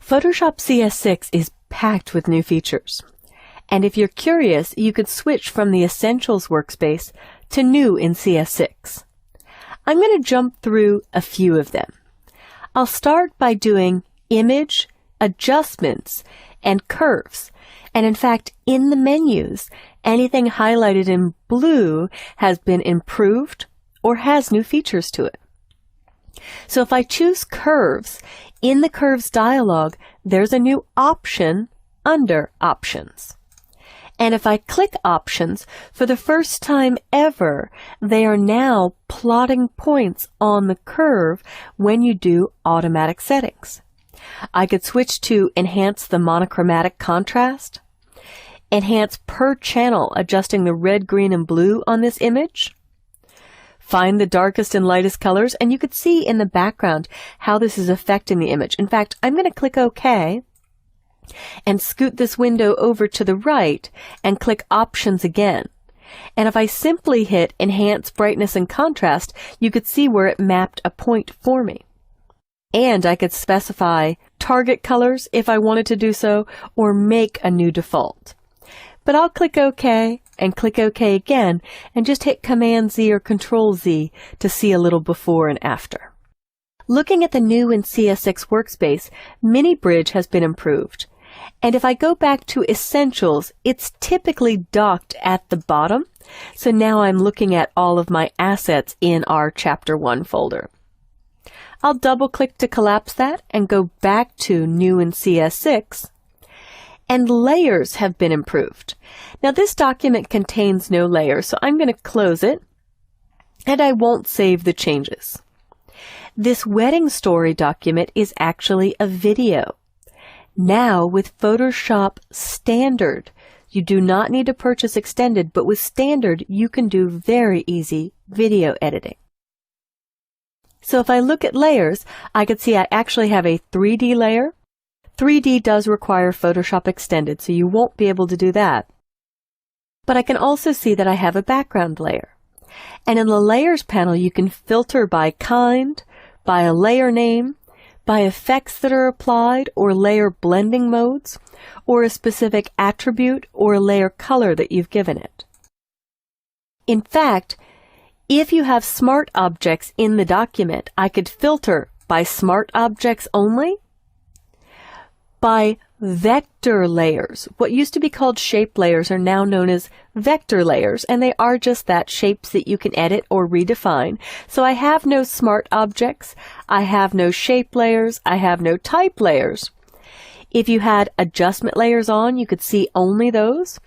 Photoshop CS6 is packed with new features. And if you're curious, you could switch from the Essentials workspace to New in CS6. I'm going to jump through a few of them. I'll start by doing Image, Adjustments, and Curves. And in fact, in the menus, anything highlighted in blue has been improved or has new features to it. So if I choose Curves, in the Curves dialog, there's a new option under Options. And if I click Options, for the first time ever, they are now plotting points on the curve when you do automatic settings. I could switch to Enhance the monochromatic contrast, Enhance per channel, adjusting the red, green, and blue on this image, find the darkest and lightest colors, and you could see in the background how this is affecting the image. In fact, I'm going to click OK and scoot this window over to the right and click Options again. And if I simply hit Enhance Brightness and Contrast, you could see where it mapped a point for me. And I could specify target colors if I wanted to do so, or make a new default. But I'll click OK and click OK again and just hit Command-Z or Control-Z to see a little before and after. Looking at the new in CS6 workspace, Mini Bridge has been improved. And if I go back to Essentials, it's typically docked at the bottom. So now I'm looking at all of my assets in our Chapter 1 folder. I'll double-click to collapse that and go back to New in CS6. And layers have been improved. Now this document contains no layers, so I'm going to close it, and I won't save the changes. This wedding story document is actually a video. Now with Photoshop Standard, you do not need to purchase Extended, but with Standard you can do very easy video editing. So if I look at layers, I could see I actually have a 3D layer. 3D does require Photoshop Extended, so you won't be able to do that. But I can also see that I have a background layer. And in the Layers panel, you can filter by kind, by a layer name, by effects that are applied or layer blending modes, or a specific attribute or layer color that you've given it. In fact, if you have smart objects in the document, I could filter by smart objects only, by vector layers. What used to be called shape layers are now known as vector layers, and they are just that, shapes that you can edit or redefine. So I have no smart objects, I have no shape layers, I have no type layers. If you had adjustment layers on, you could see only those,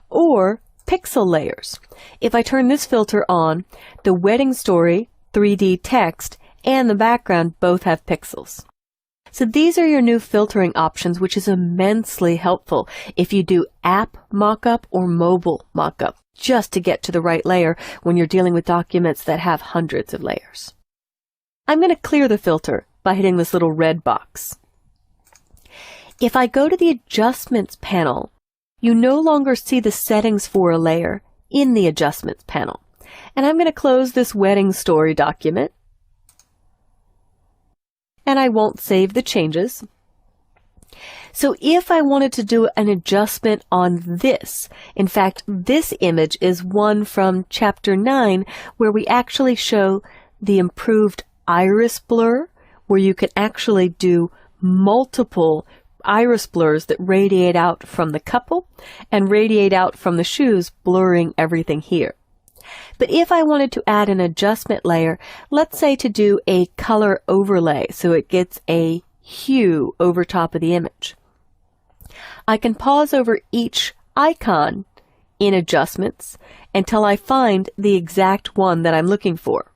or pixel layers. If I turn this filter on, the wedding story, 3D text, and the background both have pixels. So these are your new filtering options, which is immensely helpful if you do app mockup or mobile mockup, just to get to the right layer when you're dealing with documents that have hundreds of layers. I'm going to clear the filter by hitting this little red box. If I go to the Adjustments panel, you no longer see the settings for a layer in the Adjustments panel. And I'm going to close this wedding story document. And I won't save the changes. So if I wanted to do an adjustment on this, in fact, this image is one from Chapter 9 where we actually show the improved iris blur, where you can actually do multiple iris blurs that radiate out from the couple and radiate out from the shoes, blurring everything here. But if I wanted to add an adjustment layer, let's say to do a color overlay so it gets a hue over top of the image, I can pause over each icon in Adjustments until I find the exact one that I'm looking for.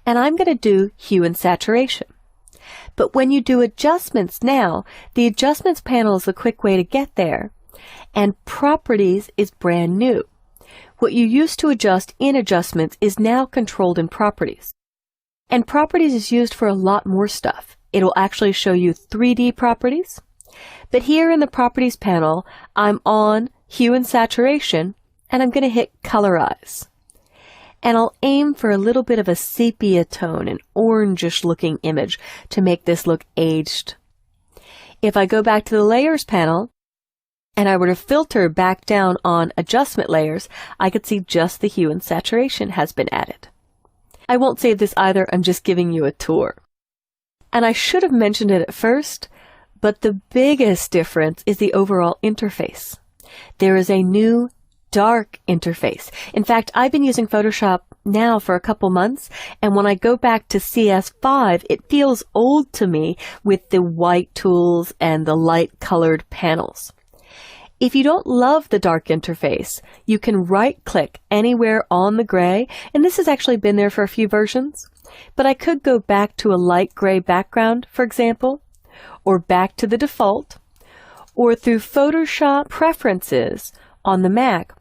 And I'm going to do Hue and Saturation. But when you do Adjustments now, the Adjustments panel is a quick way to get there, and Properties is brand new. What you used to adjust in Adjustments is now controlled in Properties. And Properties is used for a lot more stuff. It'll actually show you 3D properties. But here in the Properties panel, I'm on Hue and Saturation, and I'm going to hit Colorize. And I'll aim for a little bit of a sepia tone, an orangish looking image to make this look aged. If I go back to the Layers panel, and I were to filter back down on Adjustment Layers, I could see just the hue and saturation has been added. I won't save this either, I'm just giving you a tour. And I should have mentioned it at first, but the biggest difference is the overall interface. There is a new dark interface. In fact, I've been using Photoshop now for a couple months, and when I go back to CS5, it feels old to me with the white tools and the light colored panels. If you don't love the dark interface, you can right-click anywhere on the gray, and this has actually been there for a few versions, but I could go back to a light gray background, for example, or back to the default, or through Photoshop Preferences on the Mac,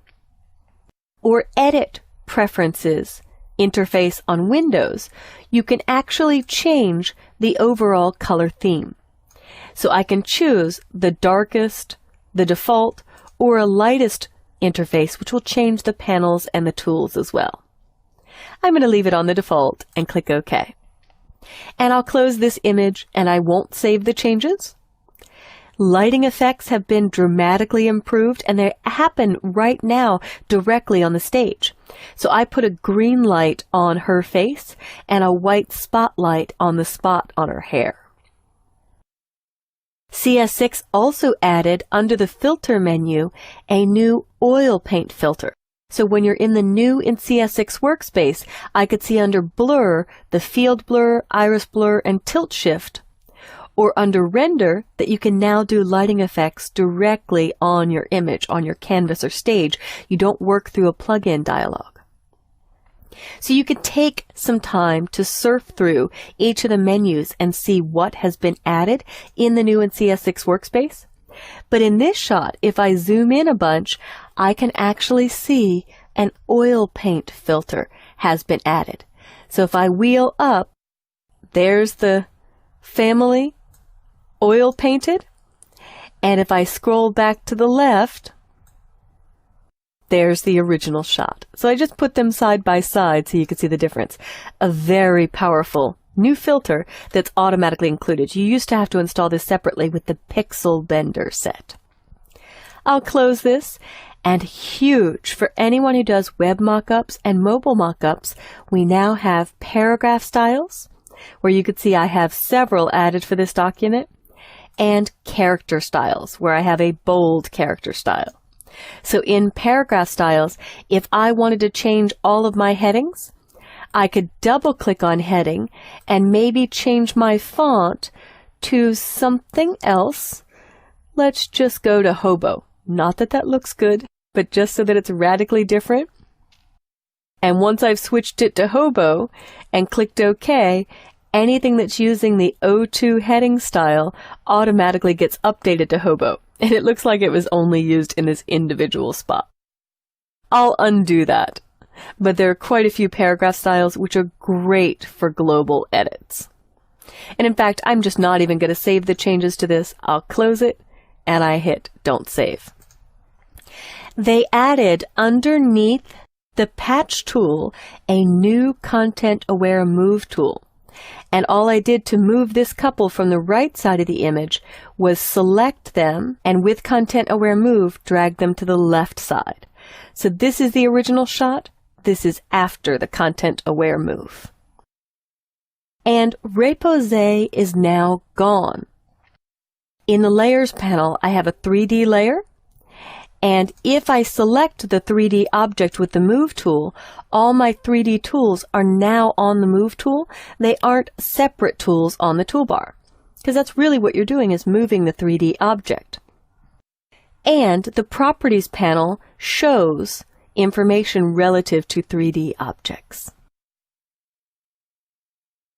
or Edit Preferences interface on Windows, you can actually change the overall color theme. So I can choose the darkest, the default, or a lightest interface, which will change the panels and the tools as well. I'm going to leave it on the default and click OK. And I'll close this image and I won't save the changes. Lighting effects have been dramatically improved, and they happen right now directly on the stage. So I put a green light on her face and a white spotlight on the spot on her hair. CS6 also added under the filter menu a new oil paint filter. So when you're in the new in CS6 workspace, I could see under blur, the field blur, iris blur, and tilt shift, or under render that you can now do lighting effects directly on your image, on your canvas or stage. You don't work through a plugin dialog. So you can take some time to surf through each of the menus and see what has been added in the new in CS6 workspace. But in this shot, if I zoom in a bunch, I can actually see an oil paint filter has been added. So if I wheel up, there's the family oil painted. And if I scroll back to the left, there's the original shot. So I just put them side by side so you can see the difference. A very powerful new filter that's automatically included. You used to have to install this separately with the Pixel Bender set. I'll close this, and huge for anyone who does web mockups and mobile mockups, we now have paragraph styles, where you could see I have several added for this document, and character styles, where I have a bold character style. So in paragraph styles, if I wanted to change all of my headings, I could double click on heading and maybe change my font to something else. Let's just go to hobo. Not that that looks good, but just so that it's radically different. And once I've switched it to hobo and clicked OK, anything that's using the O2 heading style automatically gets updated to hobo. And it looks like it was only used in this individual spot. I'll undo that. But there are quite a few paragraph styles which are great for global edits. And in fact, I'm just not even going to save the changes to this. I'll close it and I hit Don't Save. They added underneath the Patch tool a new Content-Aware Move tool. And all I did to move this couple from the right side of the image was select them and with Content-Aware Move, drag them to the left side. So this is the original shot. This is after the Content-Aware Move. And Repose is now gone. In the Layers panel, I have a 3D layer. And if I select the 3D object with the Move tool, all my 3D tools are now on the Move tool. They aren't separate tools on the toolbar, because that's really what you're doing, is moving the 3D object. And the Properties panel shows information relative to 3D objects.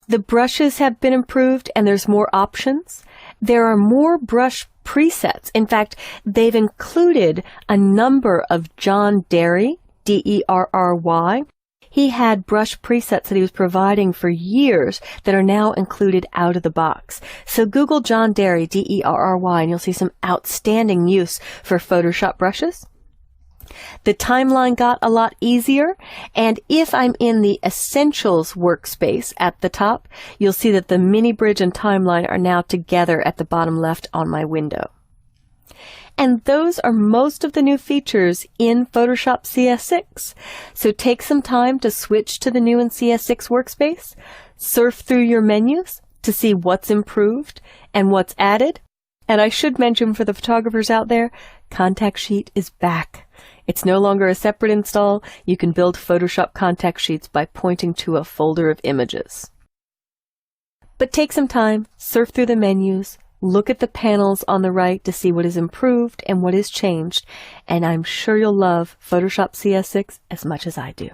The brushes have been improved and there's more options. There are more brush presets. In fact, they've included a number of John Derry, D-E-R-R-Y. He had brush presets that he was providing for years that are now included out of the box. So Google John Derry, D-E-R-R-Y, and you'll see some outstanding use for Photoshop brushes. The timeline got a lot easier, and if I'm in the Essentials workspace at the top, you'll see that the mini bridge and timeline are now together at the bottom left on my window. And those are most of the new features in Photoshop CS6. So take some time to switch to the new in CS6 workspace, surf through your menus to see what's improved and what's added. And I should mention for the photographers out there, Contact Sheet is back. It's no longer a separate install. You can build Photoshop contact sheets by pointing to a folder of images. But take some time, surf through the menus, look at the panels on the right to see what is improved and what is changed, and I'm sure you'll love Photoshop CS6 as much as I do.